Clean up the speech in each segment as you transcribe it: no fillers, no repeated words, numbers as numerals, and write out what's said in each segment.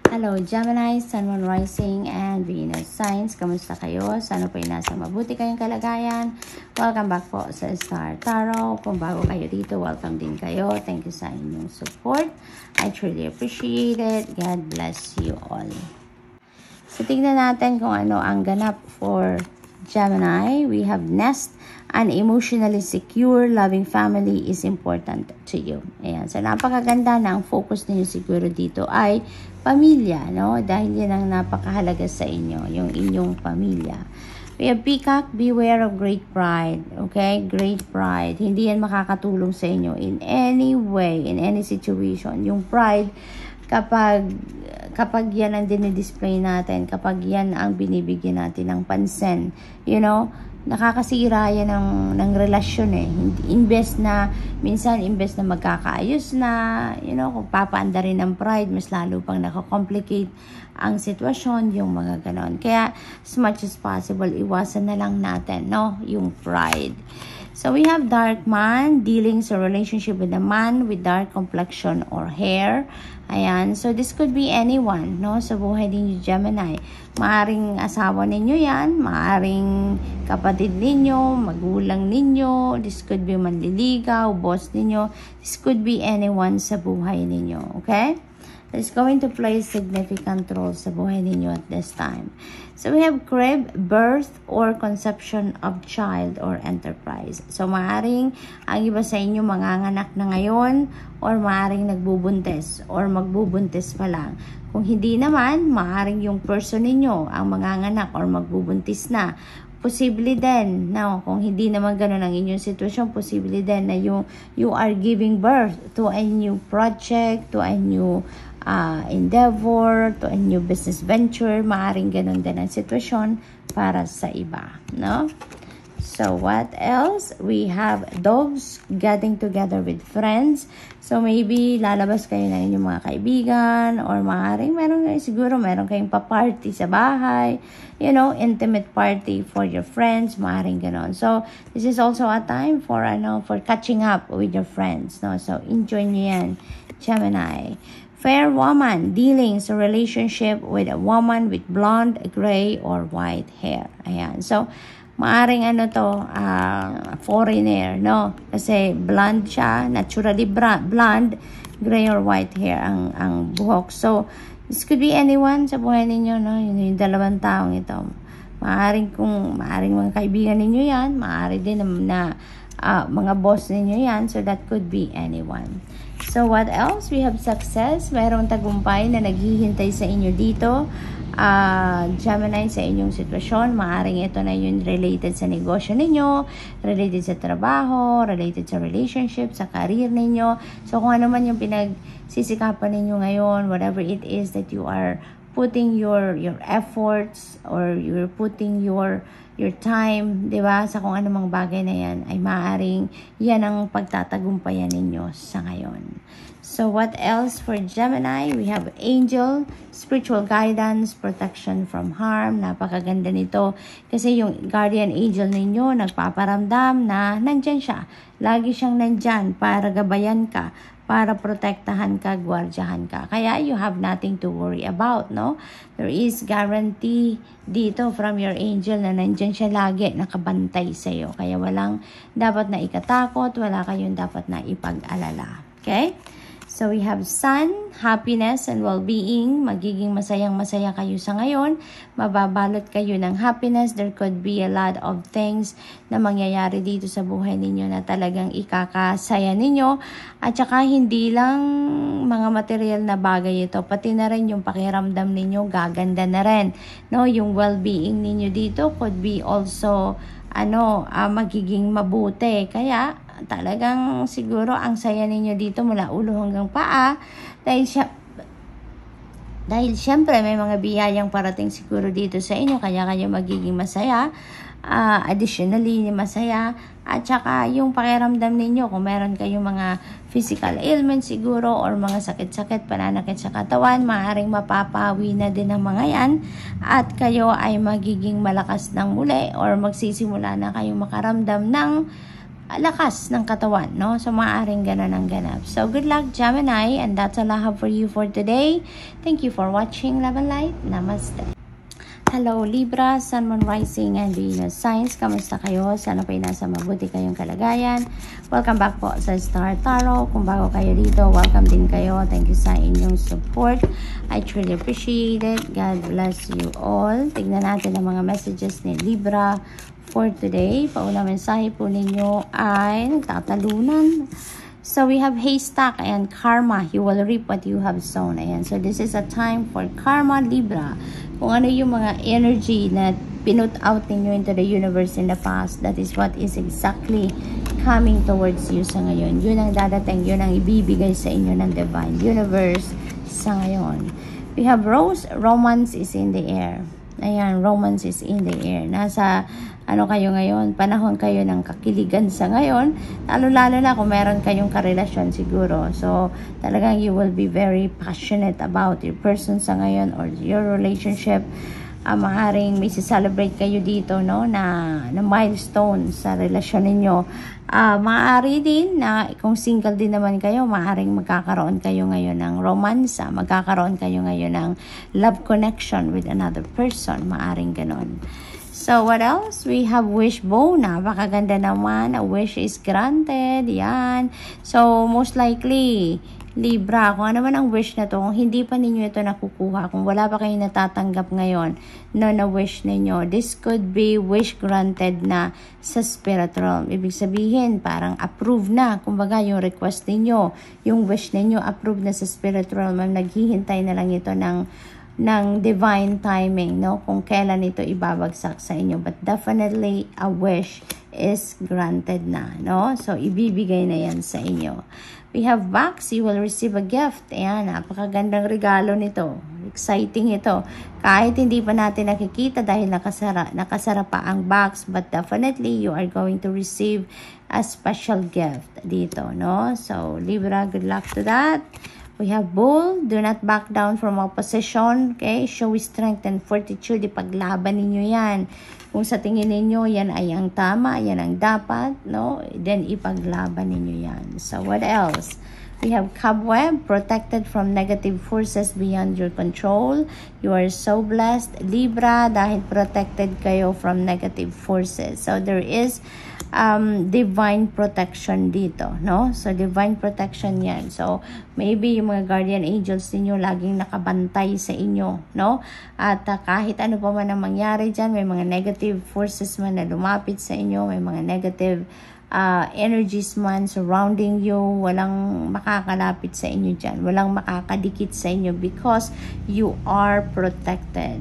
Hello Gemini, Sun, Moon, Rising, and Venus signs. Kamusta kayo? Sana po ay nasa mabuti kayong kalagayan. Welcome back po sa Star Tarot. Kung bago kayo dito, welcome din kayo. Thank you sa inyong support. I truly appreciate it. God bless you all. So tignan natin kung ano ang ganap for Gemini. We have nest. An emotionally secure, loving family is important to you. Ayan. So, napakaganda na ang focus niyo siguro dito ay pamilya, no? Dahil yan ang napakahalaga sa inyo, yung inyong pamilya. We have Peacock, beware of great pride. Okay? Great pride. Hindi yan makakatulong sa inyo in any way, in any situation. Yung pride, kapag yan ang dinidisplay natin, kapag yan ang binibigyan natin ng pansin, you know, nakakasira yan ng relasyon eh. Minsan imbes na magkakaayos na, you know, kung papaanda rin ng pride, mas lalo pang nakakomplicate ang sitwasyon, yung mga ganon. Kaya, as much as possible, iwasan na lang natin, no, yung pride. So, we have dark man, dealing sa relationship with a man with dark complexion or hair. Ayan. So, this could be anyone, no? Sa buhay ninyo, Gemini. Maaring asawa ninyo yan. Maaring kapatid ninyo, magulang ninyo. This could be manliligaw, boss ninyo. This could be anyone sa buhay ninyo. Okay? It's going to play significant role sa buhay ninyo at this time. So, we have crib, birth, or conception of child or enterprise. So, maaring ang iba sa inyo manganganak na ngayon or maaring nagbubuntis or magbubuntis pa lang. Kung hindi naman, maaring yung person ninyo ang manganganak or magbubuntis na. Posible din, no? Kung hindi naman ganun ang inyong sitwasyon, posible din na you are giving birth to a new project, to a new endeavor, to a new business venture. Maaring ganun din ang sitwasyon para sa iba, no? So, what else? We have dogs getting together with friends. So, maybe lalabas kayo na inyong mga kaibigan or maaring siguro meron kayong pa-party sa bahay. You know, intimate party for your friends. Maaring ganon. So, this is also a time for catching up with your friends, no? So, enjoy nyo yan, Gemini. Fair woman, dealing sa relationship with a woman with blonde, gray, or white hair. Ayan. So, maaring foreigner, no? Kasi blonde siya, naturally blonde, gray or white hair ang buhok. So, this could be anyone sa buhay ninyo, no? Yung dalawang taong ito. Maaring mga kaibigan ninyo yan, maaring din na mga boss ninyo yan. So, that could be anyone. So, what else? We have success. Mayroong tagumpay na naghihintay sa inyo dito. Gemini, sa inyong sitwasyon. Maaring ito na yung related sa negosyo ninyo, related sa trabaho, related sa relationship, sa career ninyo. So, kung ano man yung pinagsisikapan ninyo ngayon, whatever it is that you are putting your efforts or you're putting your time, di ba, sa kung anumang bagay na yan, ay maaaring yan ang pagtatagumpayan ninyo sa ngayon. So, what else for Gemini? We have angel, spiritual guidance, protection from harm. Napakaganda nito kasi yung guardian angel ninyo nagpaparamdam na nandyan siya. Lagi siyang nandyan para gabayan ka, para protektahan ka, gwardiyahan ka. Kaya you have nothing to worry about, no? There is guarantee dito from your angel na nandyan siya lagi, nakabantay sa'yo. Kaya walang dapat na ikatakot, wala kayong dapat na ipag-alala. Okay? So, we have sun, happiness, and well-being. Magiging masayang-masaya kayo sa ngayon. Mababalot kayo ng happiness. There could be a lot of things na mangyayari dito sa buhay ninyo na talagang ikakasaya ninyo. At saka, hindi lang mga material na bagay ito. Pati na rin yung pakiramdam ninyo, gaganda na rin. No? Yung well-being ninyo dito could be also magiging mabuti. Kaya, talagang siguro ang saya ninyo dito mula ulo hanggang paa dahil syempre may mga biyayang parating siguro dito sa inyo kaya kayo magiging masaya, additionally masaya, at saka yung pakiramdam ninyo kung meron kayong mga physical ailments siguro or mga sakit-sakit, pananakit sa katawan, maaaring mapapawi na din ang mga yan at kayo ay magiging malakas ng muli or magsisimula na kayong makaramdam ng lakas ng katawan, no? So, maaaring ganun ang ganap. So, good luck, Gemini, and that's all I have for you for today. Thank you for watching Love and Light. Namaste. Hello, Libra, Sun, Moon, Rising, and Venus signs. Kamusta kayo? Sana po'y nasa mabuti kayong kalagayan. Welcome back po sa Star Tarot. Kung bago kayo dito, welcome din kayo. Thank you sa inyong support. I truly appreciate it. God bless you all. Tignan natin ang mga messages ni Libra for today. Paunang mensahe po ninyo ay nagtatalunan. So, we have haystack and karma. You will reap what you have sown. Ayan. So, this is a time for karma, Libra. Kung ano yung mga energy na pinut out ninyo into the universe in the past, that is what is exactly coming towards you sa ngayon. Yun ang dadating, yun ang ibibigay sa inyo ng divine universe sa ngayon. We have rose, romance is in the air. Ayan, romance is in the air. Nasa, kayo ngayon, panahon kayo ng kakiligan sa ngayon, lalo-lalo na kung meron kayong karelasyon siguro. So, talagang you will be very passionate about your person sa ngayon or your relationship. Maaaring may celebrate kayo dito, no, na milestone sa relasyon ninyo. Maaari din na kung single din naman kayo, maaaring magkakaroon kayo ngayon ng romance, magkakaroon kayo ngayon ng love connection with another person. Maaring ganon. So, what else? We have wishbone. Napakaganda naman. A wish is granted. Yan. So, most likely, Libra, kung ano man ang wish na to, kung hindi pa ninyo ito nakukuha, kung wala pa kayong natatanggap ngayon na wish ninyo, this could be wish granted na sa spirit realm. Ibig sabihin, parang approve na. Kumbaga, yung request ninyo, yung wish ninyo, approve na sa spirit realm. Naghihintay na lang ito ng divine timing, no? Kung kailan ito ibabagsak sa inyo. But definitely, a wish is granted na, no? So, ibibigay na yan sa inyo. We have box, you will receive a gift. Ayan, napakagandang regalo nito. Exciting ito. Kahit hindi pa natin nakikita dahil nakasara pa ang box, but definitely you are going to receive a special gift dito, no? So, Libra, good luck to that. We have bull, do not back down from opposition. Okay, show strength and fortitude. Ipaglaban ninyo yan. Kung sa tingin ninyo, yan ay ang tama, yan ang dapat, no? Then, ipaglaban ninyo yan. So, what else? We have cobweb, protected from negative forces beyond your control. You are so blessed, Libra, dahil protected kayo from negative forces. So, there is divine protection dito, no? So, divine protection yan. So, maybe yung mga guardian angels ninyo laging nakabantay sa inyo, no? At kahit ano pa man ang mangyari dyan, may mga negative forces man na lumapit sa inyo, may mga negative energies man surrounding you, walang makakalapit sa inyo dyan, walang makakadikit sa inyo because you are protected.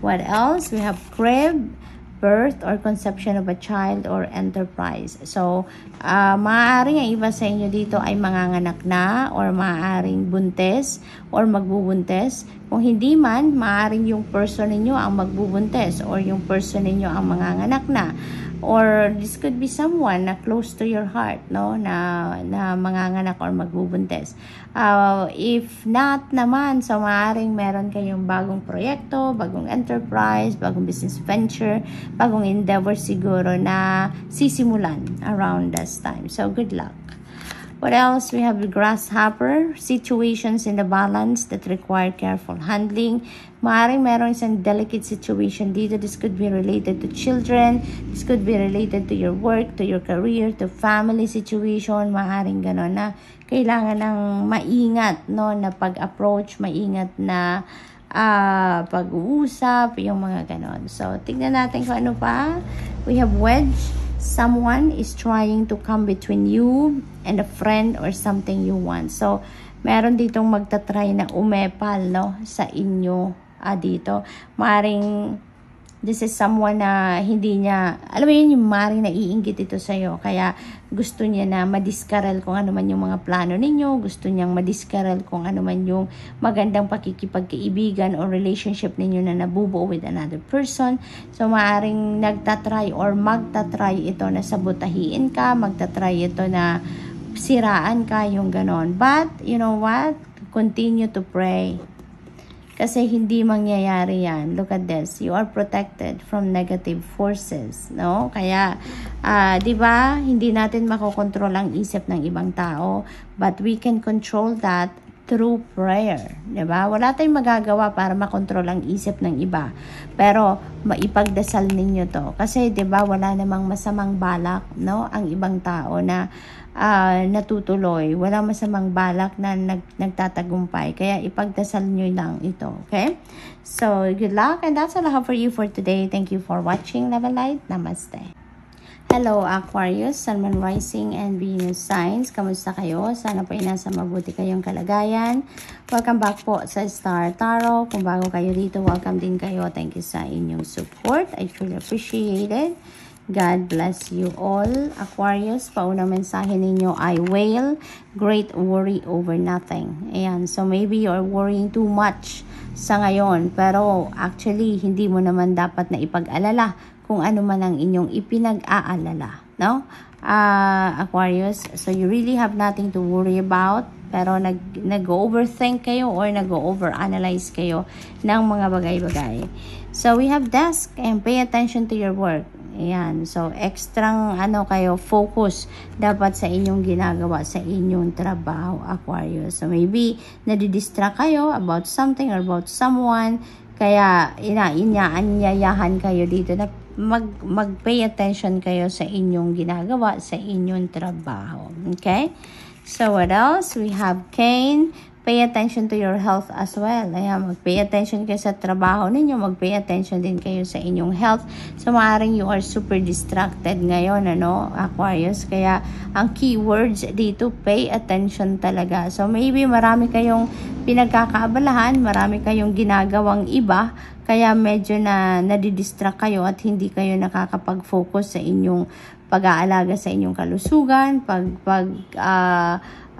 What else? We have crib, birth or conception of a child or enterprise. So, maaaring ang iba sa inyo dito ay manganganak na or maaaring buntes or magbubuntes. Kung hindi man, maaaring yung person ninyo ang magbubuntes or yung person ninyo ang manganganak na. Or this could be someone na close to your heart, no? Na manganganak or magbubuntes. If not naman, so maaaring meron kayong bagong proyekto, bagong enterprise, bagong business venture, bagong endeavor siguro na sisimulan around this time. So, good luck. What else? We have the grasshopper, situations in the balance that require careful handling. Maaaring meron isang delicate situation dito. This could be related to children. This could be related to your work, to your career, to family situation. Maaaring gano'n na kailangan ng maingat, no, na pag-approach, maingat na pag-uusap, yung mga gano'n. So, tignan natin kung ano pa. We have wedge. Someone is trying to come between you and a friend or something you want. So, meron ditong magtatry na umepal, no, sa inyo dito. Maring this is someone na hindi niya, alam mo yun, yung maring naiinggit ito sa'yo. Kaya gusto niya na madiskarel kung ano man yung mga plano ninyo. Gusto niyang madiskarel kung ano man yung magandang pakikipagkaibigan or relationship ninyo na nabubuo with another person. So, maaring nagtatry or magtatry ito na sabotahiin ka. Magtatry ito na siraan ka, yung ganon. But, you know what? Continue to pray. Kasi hindi mangyayari yan. Look at this. You are protected from negative forces, no? Kaya, di ba, hindi natin makokontrol ang isip ng ibang tao, but we can control that through prayer, di ba? Wala tayong magagawa para makontrol ang isip ng iba. Pero, maipagdasal ninyo to. Kasi, di ba, wala namang masamang balak, no? Ang ibang tao na natutuloy. Walang masamang balak na nagtatagumpay. Kaya ipagdasal nyo lang ito. Okay? So, good luck. And that's all I have for you for today. Thank you for watching. Love and light. Namaste. Hello Aquarius, Sun, Moon, Rising, and Venus signs. Kamusta kayo? Sana po nasa mabuti kayong kalagayan. Welcome back po sa Star Tarot. Kung bago kayo dito, welcome din kayo. Thank you sa inyong support. I truly appreciate it. God bless you all. Aquarius, paunang mensahe ninyo ay whale, great worry over nothing. Ayan, so maybe you're worrying too much sa ngayon, pero actually, hindi mo naman dapat na ipag-alala kung ano man ang inyong ipinag-aalala, no? Aquarius, so you really have nothing to worry about, pero nag-overthink kayo or nag-overanalyze kayo ng mga bagay-bagay. So we have desk and pay attention to your work. Ayan, so extrang kayo, focus dapat sa inyong ginagawa sa inyong trabaho, Aquarius. So maybe nadidistract kayo about something or about someone, kaya inaanyayahan kayo dito na mag-pay attention kayo sa inyong ginagawa sa inyong trabaho. Okay? So what else? We have Cain. Pay attention to your health as well. Ayan, mag-pay attention kayo sa trabaho ninyo. Mag-pay attention din kayo sa inyong health. So, maaaring you are super distracted ngayon, Aquarius. Kaya, ang keywords dito, pay attention talaga. So, maybe marami kayong pinagkakaabalahan, marami kayong ginagawang iba, kaya medyo nadidistract kayo at hindi kayo nakakapag-focus sa inyong pag-aalaga sa inyong kalusugan,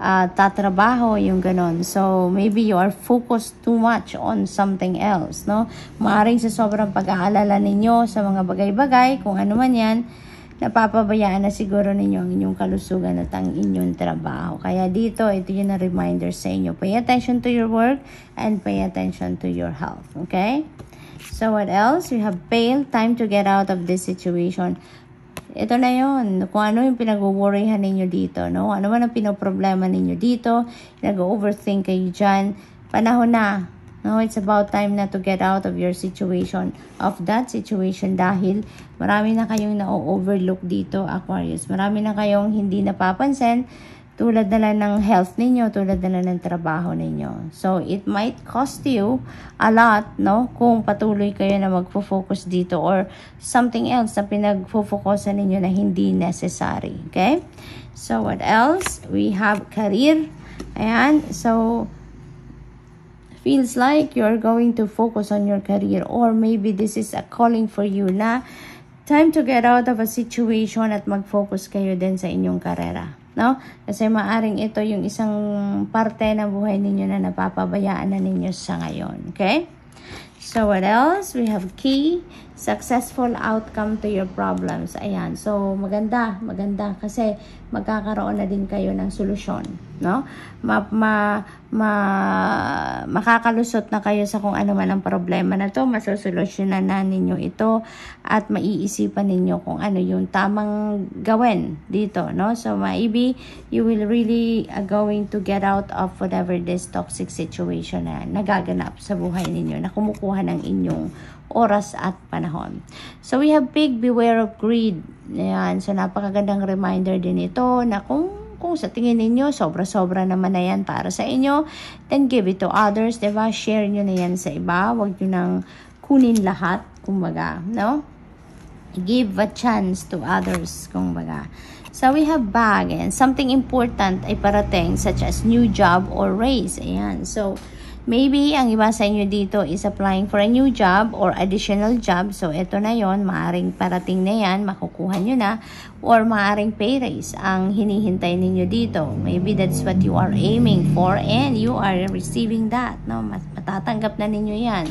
tatrabaho, yung ganon. So, maybe you are focused too much on something else, no? Maaring sa sobrang pag-aalala ninyo sa mga bagay-bagay, kung ano man yan, napapabayaan na siguro ninyo ang inyong kalusugan at ang inyong trabaho. Kaya dito, ito yun na reminder sa inyo. Pay attention to your work and pay attention to your health, okay? So, what else? We have failed. Time to get out of this situation. Ito na yun. Kung ano yung pinag-worryhan ninyo dito, no? Ano man ang pinoproblema ninyo dito, nag-overthink kayo dyan, panahon na. No, it's about time na to get out of your situation, of that situation, dahil marami na kayong na-overlook dito, Aquarius. Marami na kayong hindi napapansin, tulad na lang ng health ninyo, tulad na lang ng trabaho ninyo. So, it might cost you a lot, no? Kung patuloy kayo na magpo-focus dito or something else na pinag-focusan ninyo na hindi necessary. Okay? So, what else? We have career. Ayan. So, feels like you're going to focus on your career, or maybe this is a calling for you na time to get out of a situation at mag-focus kayo din sa inyong karera. No? Kasi maaring ito yung isang parte ng buhay ninyo na napapabayaan na ninyo sa ngayon. Okay? So, what else? We have key, successful outcome to your problems. Ayan. So, maganda. Maganda. Kasi magkakaroon na din kayo ng solusyon. No? Makakalusot na kayo sa kung ano man ang problema na to. Masosolusyonan na ninyo ito. At maiisipan ninyo kung ano yung tamang gawin dito. No? So, maybe you will really going to get out of whatever this toxic situation na nagaganap sa buhay ninyo, na kumukuha ng inyong oras at panahon. So, we have pig, beware of greed. Ayan. So, napakagandang reminder din ito na kung sa tingin ninyo, sobra-sobra naman na yan para sa inyo, then give it to others, diba? Share nyo na yan sa iba. Huwag nyo nang kunin lahat, kumbaga, no? Give a chance to others, kumbaga. So, we have bag, and something important ay parating, such as new job or raise. Ayan. So, maybe ang iba sa inyo dito is applying for a new job or additional job. So, ito na yon, maaring parating na yan, makukuha nyo na, or maaring pay raise ang hinihintay ninyo dito. Maybe that's what you are aiming for and you are receiving that. No? Matatanggap na ninyo yan.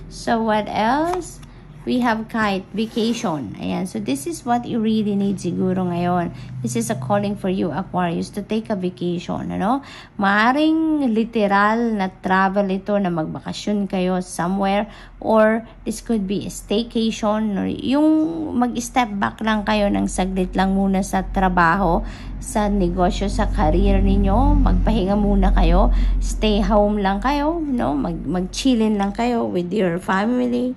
So, what else? we have kite, vacation. Ayan. So, this is what you really need siguro ngayon. This is a calling for you, Aquarius, to take a vacation. Ano? Maaring literal na travel ito na magbakasyon kayo somewhere, or this could be a staycation, or yung mag-step back lang kayo ng saglit lang muna sa trabaho, sa negosyo, sa career ninyo. Magpahinga muna kayo. Stay home lang kayo. No? Mag-chillin lang kayo with your family.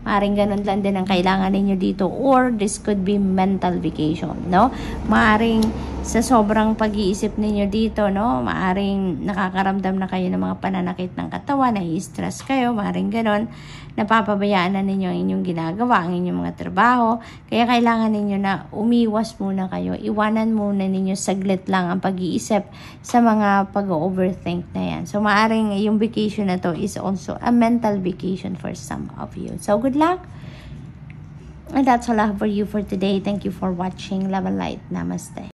Maaring ganun lang din ang kailangan ninyo dito, or this could be mental vacation, no? Maaring sa sobrang pag-iisip ninyo dito, no? Maaring nakakaramdam na kayo ng mga pananakit ng katawan, na-stress kayo, maaring ganun. Napapabayaan na ninyo ang inyong ginagawa, ang inyong mga trabaho. Kaya kailangan ninyo na umiwas muna kayo. Iwanan muna ninyo saglit lang ang pag-iisip sa mga pag-overthink na yan. So, maaring yung vacation na to is also a mental vacation for some of you. So, good luck. And that's all I have for you for today. Thank you for watching. Love and light. Namaste.